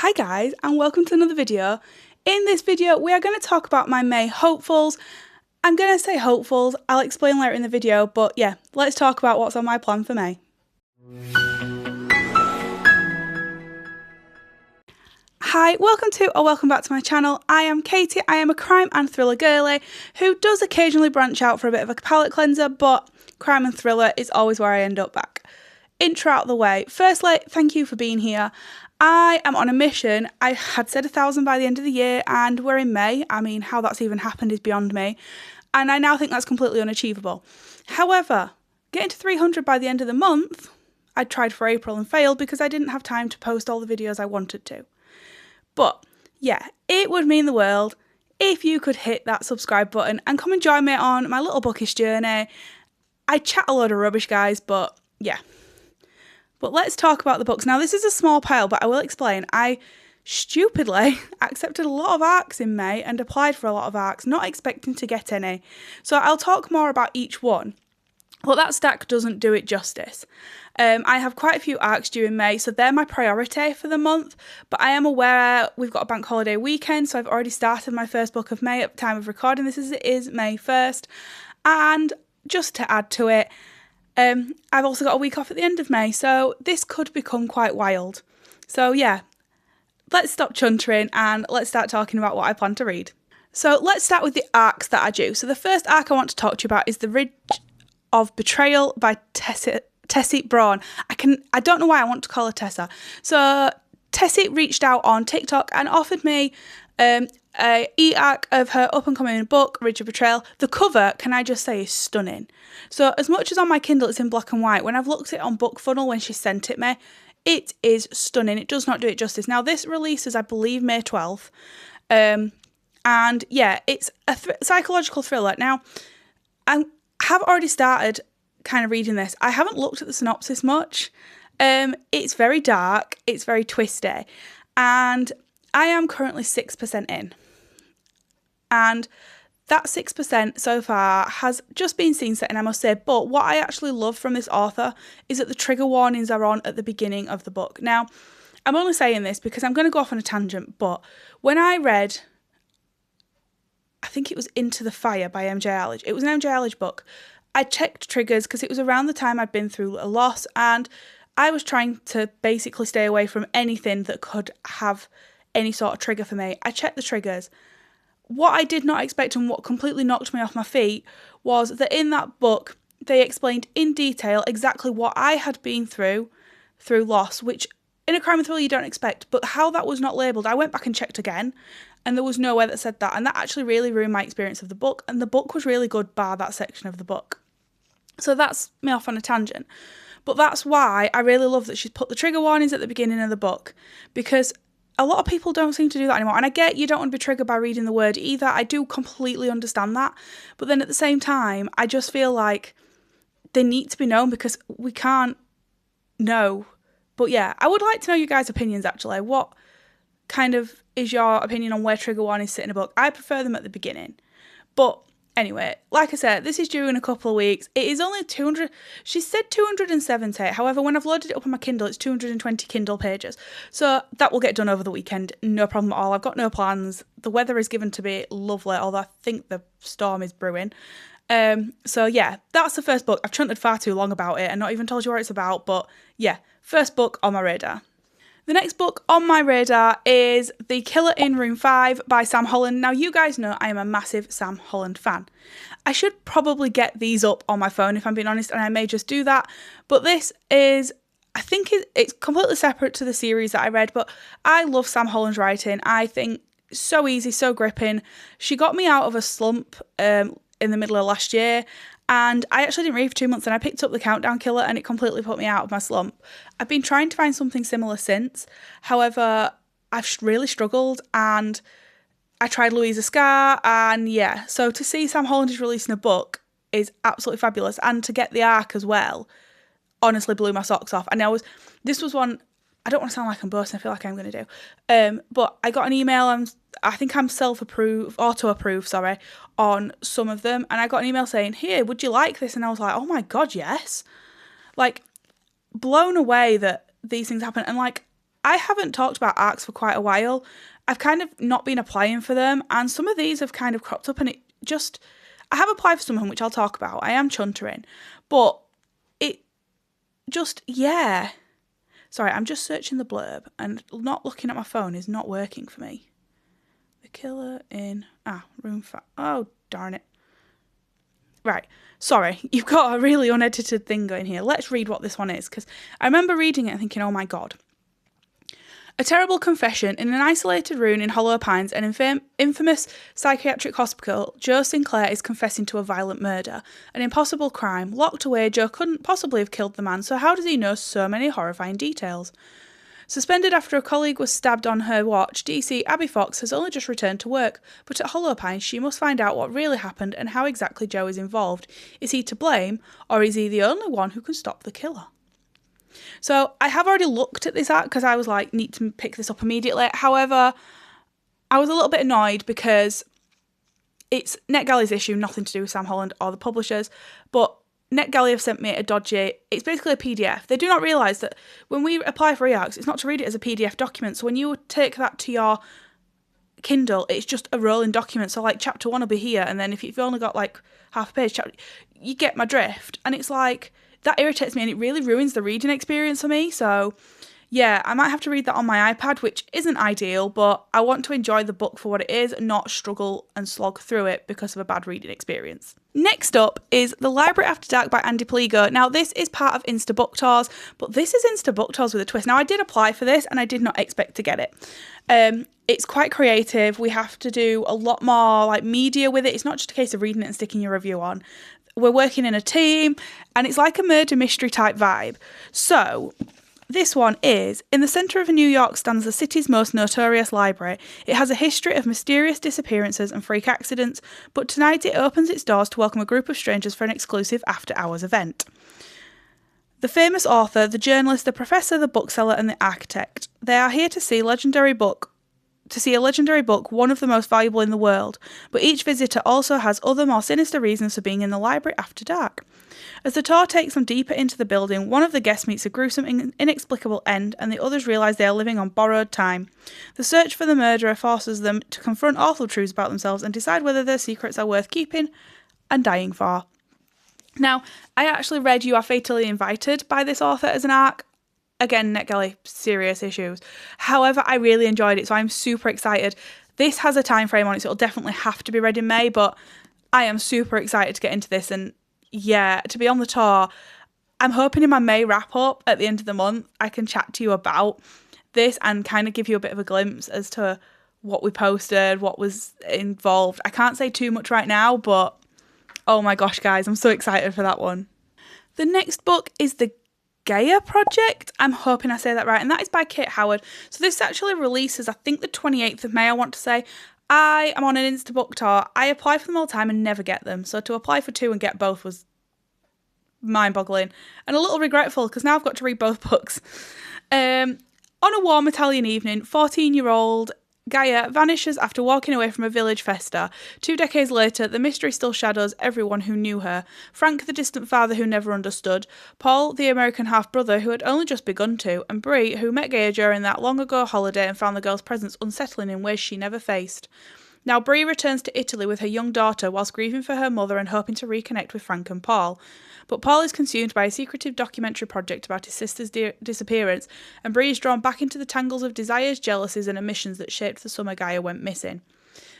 Hi guys, and welcome to another video. In this video we are going to talk about my May hopefuls. I'm going to say hopefuls, I'll explain later in the video, but yeah, let's talk about what's on my plan for May. Hi, welcome back to my channel. I am Katie, I am a crime and thriller girly who does occasionally branch out for a bit of a palette cleanser, but crime and thriller is always where I end up back. Intro out of the way. Firstly, thank you for being here. I am on a mission. I had said 1,000 by the end of the year and we're in May. I mean, how that's even happened is beyond me. And I now think that's completely unachievable. However, getting to 300 by the end of the month, I tried for April and failed because I didn't have time to post all the videos I wanted to. But yeah, it would mean the world if you could hit that subscribe button and come and join me on my little bookish journey. I chat a load of rubbish, guys, but yeah. But let's talk about the books. Now, this is a small pile, but I will explain. I stupidly accepted a lot of ARCs in May and applied for a lot of ARCs, not expecting to get any. So I'll talk more about each one. But that stack doesn't do it justice. I have quite a few ARCs due in May, so they're my priority for the month. But I am aware we've got a bank holiday weekend, so I've already started my first book of May at the time of recording. This is May 1st. And just to add to it, I've also got a week off at the end of May, so this could become quite wild. So yeah, let's stop chuntering and let's start talking about what I plan to read. So let's start with the arcs that are due. So the first arc I want to talk to you about is The Ridge of Betrayal by Tessie Braun. I don't know why I want to call her Tessa. So Tessie reached out on TikTok and offered me a e-arc of her up-and-coming book, Ridge of Betrayal. The cover, can I just say, is stunning. So as much as on my Kindle it's in black and white, when I've looked at it on BookFunnel when she sent it me, it is stunning. It does not do it justice. Now this releases, I believe, May 12th. And yeah, it's a psychological thriller. Now, I have already started kind of reading this. I haven't looked at the synopsis much. It's very dark, it's very twisty, and I am currently 6% in. And that 6% so far has just been scene setting, I must say. But what I actually love from this author is that the trigger warnings are on at the beginning of the book. Now, I'm only saying this because I'm going to go off on a tangent, but when I read, I think it was Into the Fire by MJ Allage. It was an MJ Allage book. I checked triggers because it was around the time I'd been through a loss, and I was trying to basically stay away from anything that could have any sort of trigger for me. I checked the triggers. What I did not expect and what completely knocked me off my feet was that in that book they explained in detail exactly what I had been through loss, which in a crime and thriller you don't expect, but how that was not labelled. I went back and checked again and there was nowhere that said that, and that actually really ruined my experience of the book, and the book was really good bar that section of the book. So that's me off on a tangent. But that's why I really love that she's put the trigger warnings at the beginning of the book, because a lot of people don't seem to do that anymore. And I get you don't want to be triggered by reading the word either. I do completely understand that. But then at the same time, I just feel like they need to be known because we can't know. But yeah, I would like to know your guys' opinions actually. What kind of is your opinion on where trigger warnings sit in a book? I prefer them at the beginning. But anyway, like I said, this is due in a couple of weeks. It is only 200, she said 270. However, when I've loaded it up on my Kindle, it's 220 Kindle pages. So that will get done over the weekend, no problem at all. I've got no plans. The weather is given to be lovely, although I think the storm is brewing. So yeah, that's the first book. I've chunted far too long about it and not even told you what it's about, but yeah, first book on my radar. The next book on my radar is The Killer in Room 5 by Sam Holland. Now, you guys know I am a massive Sam Holland fan. I should probably get these up on my phone if I'm being honest, and I may just do that. But this is, I think it's completely separate to the series that I read, but I love Sam Holland's writing. I think so easy, so gripping. She got me out of a slump in the middle of last year, and I actually didn't read for 2 months, and I picked up The Countdown Killer and it completely put me out of my slump. I've been trying to find something similar since. However, I've really struggled, and I tried Louisa Scar, and yeah. So to see Sam Holland is releasing a book is absolutely fabulous, and to get the arc as well honestly blew my socks off. And this was one, I don't want to sound like I'm boasting, I feel like I'm going to do. But I got an email, and I think I'm auto-approved, on some of them. And I got an email saying, here, would you like this? And I was like, oh my God, yes. Like, blown away that these things happen. And like, I haven't talked about arcs for quite a while. I've kind of not been applying for them, and some of these have kind of cropped up, and I have applied for some of them, which I'll talk about. I am chuntering, but it just, yeah. Sorry, I'm just searching the blurb, and not looking at my phone is not working for me. The killer in, room 5. Oh, darn it. Right, sorry, you've got a really unedited thing going here. Let's read what this one is, because I remember reading it and thinking, oh my god. A terrible confession. In an isolated room in Hollow Pines, an infamous psychiatric hospital, Joe Sinclair is confessing to a violent murder. An impossible crime. Locked away, Joe couldn't possibly have killed the man, so how does he know so many horrifying details? Suspended after a colleague was stabbed on her watch, DC Abby Fox has only just returned to work, but at Hollow Pines she must find out what really happened and how exactly Joe is involved. Is he to blame, or is he the only one who can stop the killer? So I have already looked at this arc because I was like, need to pick this up immediately. However, I was a little bit annoyed because it's NetGalley's issue, nothing to do with Sam Holland or the publishers, but NetGalley have sent me it's basically a PDF. They do not realise that when we apply for e-arcs, it's not to read it as a PDF document. So when you take that to your Kindle, it's just a rolling document. So like chapter 1 will be here, and then if you've only got like half a page, you get my drift. And it's like, that irritates me, and it really ruins the reading experience for me. So yeah, I might have to read that on my iPad, which isn't ideal, but I want to enjoy the book for what it is and not struggle and slog through it because of a bad reading experience. Next up is The Library After Dark by Andy Pliego. Now, this is part of Insta Book Tours, but this is Insta Book Tours with a twist. Now, I did apply for this, and I did not expect to get it. It's quite creative. We have to do a lot more like media with it. It's not just a case of reading it and sticking your review on. We're working in a team, and it's like a murder mystery type vibe. So this one is, in the centre of New York stands the city's most notorious library. It has a history of mysterious disappearances and freak accidents, but tonight it opens its doors to welcome a group of strangers for an exclusive after-hours event. The famous author, the journalist, the professor, the bookseller, and the architect. They are here to see a legendary book, one of the most valuable in the world, but each visitor also has other more sinister reasons for being in the library after dark. As the tour takes them deeper into the building, one of the guests meets a gruesome, inexplicable end, and the others realise they are living on borrowed time. The search for the murderer forces them to confront awful truths about themselves and decide whether their secrets are worth keeping and dying for. Now, I actually read You Are Fatally Invited by this author as an arc. Again, NetGalley, serious issues. However, I really enjoyed it, so I'm super excited. This has a time frame on it, so it'll definitely have to be read in May, but I am super excited to get into this, and yeah, to be on the tour. I'm hoping in my May wrap up at the end of the month, I can chat to you about this and kind of give you a bit of a glimpse as to what we posted, what was involved. I can't say too much right now, but oh my gosh, guys, I'm so excited for that one. The next book is The Gaia Project. I'm hoping I say that right, and that is by Kate Howard. So this actually releases, I think, the 28th of May, I want to say. I am on an Insta Book Tour. I apply for them all the time and never get them. So to apply for 2 and get both was mind-boggling and a little regretful because now I've got to read both books. On a warm Italian evening, 14-year-old Gaia vanishes after walking away from a village festa. 2 decades later, the mystery still shadows everyone who knew her. Frank, the distant father who never understood, Paul, the American half-brother who had only just begun to, and Bree, who met Gaia during that long-ago holiday and found the girl's presence unsettling in ways she never faced. Now Bree returns to Italy with her young daughter whilst grieving for her mother and hoping to reconnect with Frank and Paul. But Paul is consumed by a secretive documentary project about his sister's disappearance, and Bree is drawn back into the tangles of desires, jealousies and omissions that shaped the summer Gaia went missing.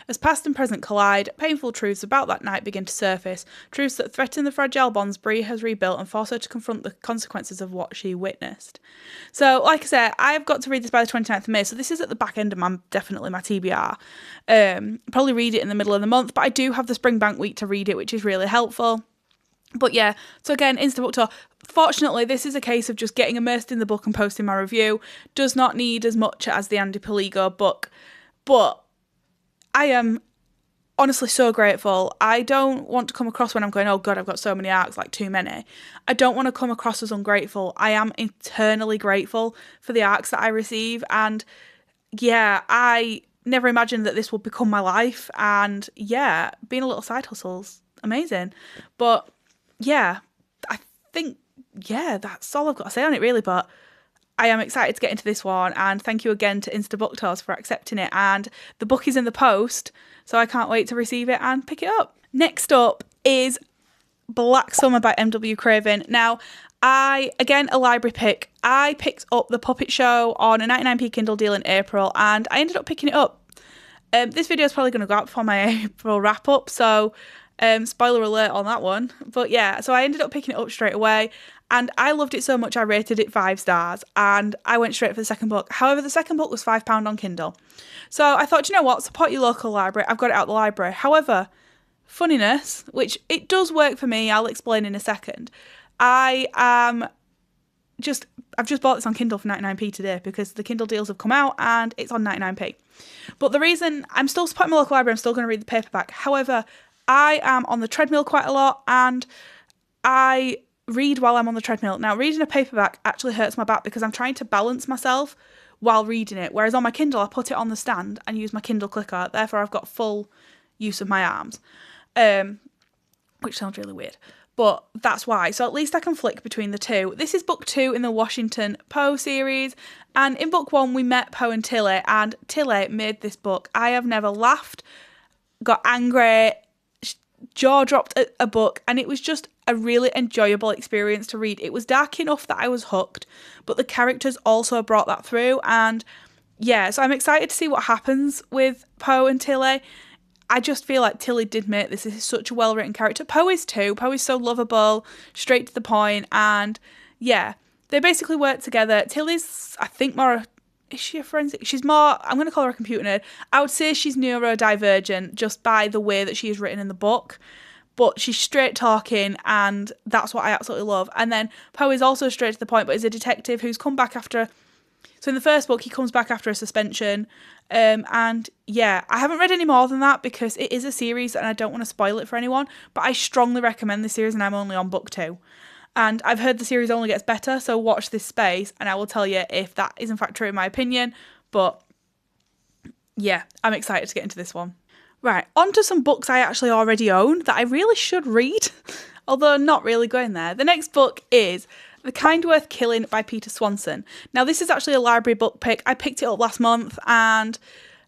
As past and present collide, painful truths about that night begin to surface, truths that threaten the fragile bonds Bree has rebuilt and force her to confront the consequences of what she witnessed. So, like I said, I've got to read this by the 29th of May, so this is at the back end of definitely my TBR. Probably read it in the middle of the month, but I do have the Spring Bank Week to read it, which is really helpful. But yeah, so again, Insta Book Tour. Fortunately, this is a case of just getting immersed in the book and posting my review. Does not need as much as the Andy Pliego book, but I am honestly so grateful. I don't want to come across when I'm going, oh God, I've got so many arcs, like too many. I don't want to come across as ungrateful. I am eternally grateful for the arcs that I receive. And yeah, I never imagined that this would become my life. And yeah, being a little side hustle's amazing. But yeah, I think, yeah, that's all I've got to say on it really. But I am excited to get into this one, and thank you again to Insta Book Tours for accepting it. And the book is in the post, so I can't wait to receive it and pick it up. Next up is Black Summer by M.W. Craven. Now, again, a library pick. I picked up The Puppet Show on a 99p Kindle deal in April, and I ended up picking it up. This video is probably going to go out before my April wrap up, so spoiler alert on that one. But yeah, so I ended up picking it up straight away, and I loved it so much I rated it 5 stars, and I went straight for the second book. However, the second book was £5 on Kindle. So I thought, you know what, support your local library. I've got it out the library. However, funniness, which it does work for me, I'll explain in a second. I've just bought this on Kindle for 99p today because the Kindle deals have come out and it's on 99p. But the reason I'm still supporting my local library, I'm still going to read the paperback. However, I am on the treadmill quite a lot and I read while I'm on the treadmill. Now, reading a paperback actually hurts my back because I'm trying to balance myself while reading it. Whereas on my Kindle, I put it on the stand and use my Kindle clicker. Therefore, I've got full use of my arms, which sounds really weird. But that's why. So at least I can flick between the two. This is book 2 in the Washington Poe series. And in book 1, we met Poe and Tilly. And Tilly made this book. I have never laughed, got angry, jaw dropped at a book. And it was just a really enjoyable experience to read. It was dark enough that I was hooked. But the characters also brought that through. And yeah, so I'm excited to see what happens with Poe and Tilly. I just feel like Tilly did make this. This is such a well-written character. Poe is too. Poe is so lovable, straight to the point, and yeah, they basically work together. Tilly's, I think, more, is she a forensic? She's more, I'm going to call her a computer nerd. I would say she's neurodivergent just by the way that she is written in the book, but she's straight talking, and that's what I absolutely love. And then Poe is also straight to the point, but is a detective who's come back after... So in the first book, he comes back after a suspension, and yeah, I haven't read any more than that because it is a series and I don't want to spoil it for anyone, but I strongly recommend this series and I'm only on book 2. And I've heard the series only gets better, so watch this space and I will tell you if that is in fact true in my opinion, but yeah, I'm excited to get into this one. Right, on to some books I actually already own that I really should read, although not really going there. The next book is The Kind Worth Killing by Peter Swanson. Now, this is actually a library book pick. I picked it up last month and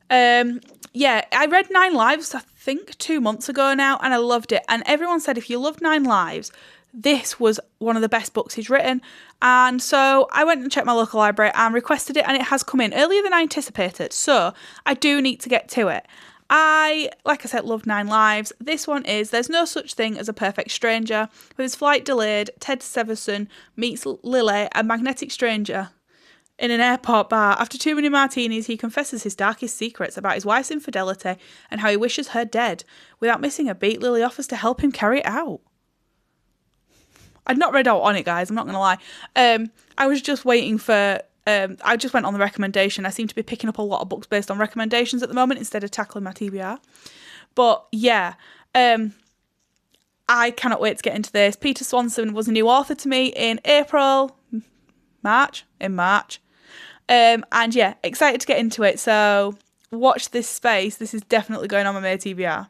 yeah, I read 9 Lives, I think 2 months ago now, and I loved it. And everyone said if you loved 9 Lives, this was one of the best books he's written. And so I went and checked my local library and requested it, and it has come in earlier than I anticipated. So I do need to get to it. Like I said, loved 9 Lives. This one is There's No Such Thing as a Perfect Stranger. With his flight delayed, Ted Severson meets Lily, a magnetic stranger, in an airport bar. After too many martinis, he confesses his darkest secrets about his wife's infidelity and how he wishes her dead. Without missing a beat, Lily offers to help him carry it out. I'd not read out on it, guys, I'm not going to lie. I was just waiting for... I just went on the recommendation. I seem to be picking up a lot of books based on recommendations at the moment instead of tackling my TBR. But yeah, I cannot wait to get into this. Peter Swanson was a new author to me in March. And yeah, excited to get into it. So watch this space. This is definitely going on my May TBR.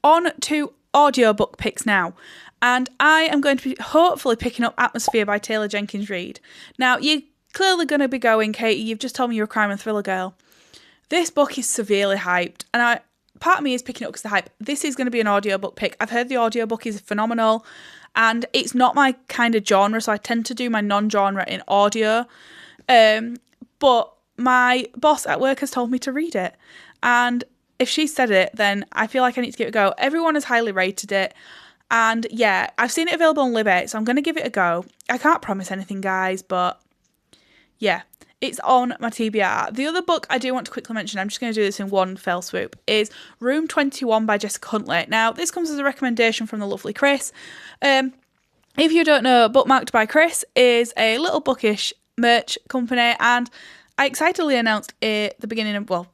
On to audiobook picks now. And I am going to be hopefully picking up Atmosphere by Taylor Jenkins Reid. Now, you're clearly going to be going, Katie, you've just told me you're a crime and thriller girl. This book is severely hyped. And part of me is picking it up because of the hype. This is going to be an audiobook pick. I've heard the audiobook is phenomenal. And it's not my kind of genre, so I tend to do my non-genre in audio. But my boss at work has told me to read it. And if she said it, then I feel like I need to give it a go. Everyone has highly rated it. And yeah, I've seen it available on Libby, so I'm going to give it a go. I can't promise anything, guys, but yeah, it's on my TBR. The other book I do want to quickly mention, I'm just going to do this in one fell swoop, is Room 21 by Jessica Huntley. Now, this comes as a recommendation from the lovely Chris. If you don't know, Bookmarked by Chris is a little bookish merch company, and I excitedly announced at the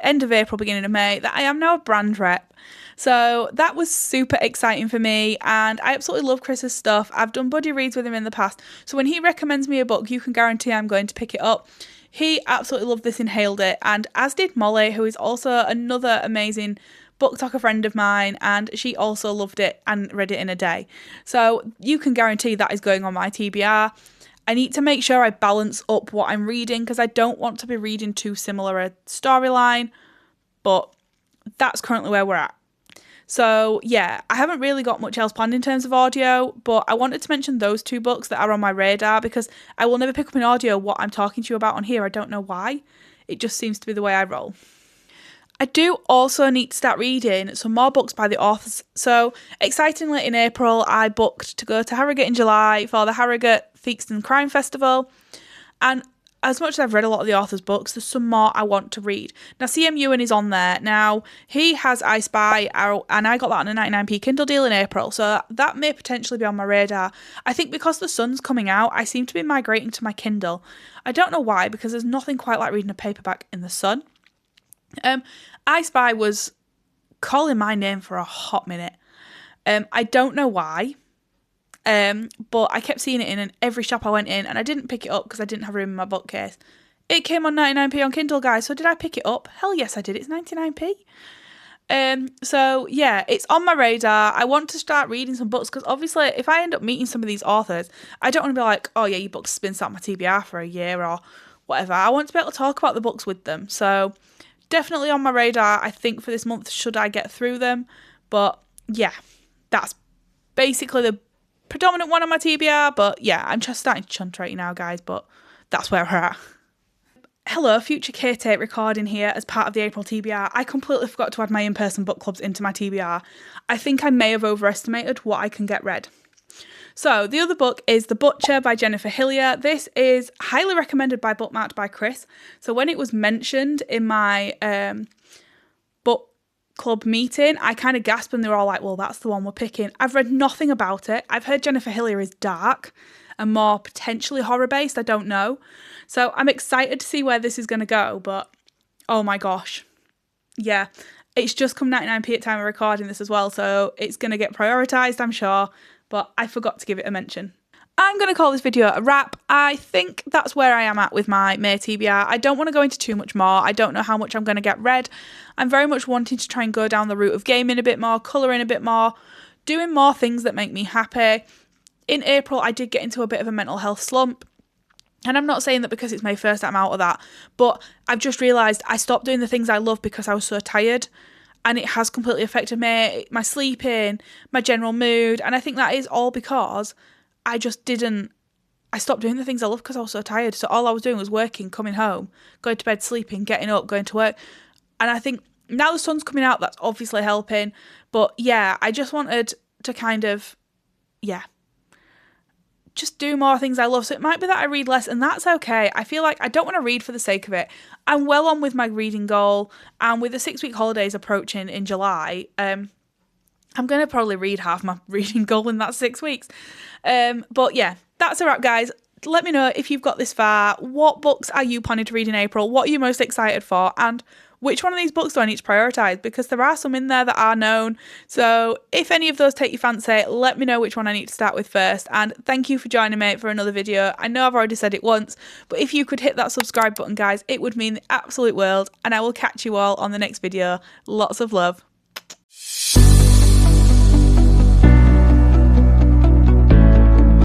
end of April, beginning of May, that I am now a brand rep. So that was super exciting for me, and I absolutely love Chris's stuff. I've done buddy reads with him in the past, so when he recommends me a book, you can guarantee I'm going to pick it up. He absolutely loved this and hailed it, and as did Molly, who is also another amazing book talker friend of mine, and she also loved it and read it in a day. So you can guarantee that is going on my TBR. I need to make sure I balance up what I'm reading because I don't want to be reading too similar a storyline, but that's currently where we're at. So yeah, I haven't really got much else planned in terms of audio, but I wanted to mention those 2 books that are on my radar because I will never pick up in audio what I'm talking to you about on here. I don't know why. It just seems to be the way I roll. I do also need to start reading some more books by the authors. So excitingly, in April, I booked to go to Harrogate in July for the Harrogate Theakston Crime Festival. And as much as I've read a lot of the author's books, there's some more I want to read. Now, C.M. Ewan is on there. Now, he has I Spy, and I got that on a 99p Kindle deal in April, so that may potentially be on my radar. I think because The Sun's coming out, I seem to be migrating to my Kindle. I don't know why, because there's nothing quite like reading a paperback in The Sun. I Spy was calling my name for a hot minute. I don't know why. But I kept seeing it in every shop I went in, and I didn't pick it up because I didn't have room in my bookcase. It came on 99p on Kindle, guys, so did I pick it up? Hell yes, I did. It's 99p. So yeah, it's on my radar. I want to start reading some books because obviously if I end up meeting some of these authors, I don't want to be like, oh yeah, your book's been sat on my TBR for a year or whatever. I want to be able to talk about the books with them. So definitely on my radar, I think, for this month, should I get through them. But yeah, that's basically the predominant one on my TBR, but yeah, I'm just starting to chunt right now, guys, but that's where we're at. Hello, future Kate recording here as part of the April TBR. I completely forgot to add my in-person book clubs into my TBR. I think I may have overestimated what I can get read. So the other book is The Butcher by Jennifer Hillier. This is highly recommended by Bookmarked by Chris. So when it was mentioned in my book club meeting, I kind of gasped and they were all like, well, that's the one we're picking. I've read nothing about it. I've heard Jennifer Hillier is dark and more potentially horror based. I don't know. So I'm excited to see where this is going to go, but oh my gosh. Yeah, it's just come 99p at time of recording this as well, so it's going to get prioritised, I'm sure, but I forgot to give it a mention. I'm going to call this video a wrap. I think that's where I am at with my May TBR. I don't want to go into too much more. I don't know how much I'm going to get read. I'm very much wanting to try and go down the route of gaming a bit more, colouring a bit more, doing more things that make me happy. In April, I did get into a bit of a mental health slump. And I'm not saying that because it's May 1st I'm out of that, but I've just realised I stopped doing the things I love because I was so tired, and it has completely affected me, my sleeping, my general mood, and I think that is all because I stopped doing the things I love because I was so tired. So all I was doing was working, coming home, going to bed, sleeping, getting up, going to work, and I think now the sun's coming out, that's obviously helping, but yeah, I just wanted to kind of, just do more things I love. So it might be that I read less, and that's okay. I feel like I don't want to read for the sake of it. I'm well on with my reading goal, and with the 6-week holidays approaching in July, I'm going to probably read half my reading goal in that 6 weeks. But yeah, that's a wrap, guys. Let me know if you've got this far. What books are you planning to read in April? What are you most excited for? And which one of these books do I need to prioritise? Because there are some in there that are known. So if any of those take your fancy, let me know which one I need to start with first. And thank you for joining me for another video. I know I've already said it once, but if you could hit that subscribe button, guys, it would mean the absolute world. And I will catch you all on the next video. Lots of love.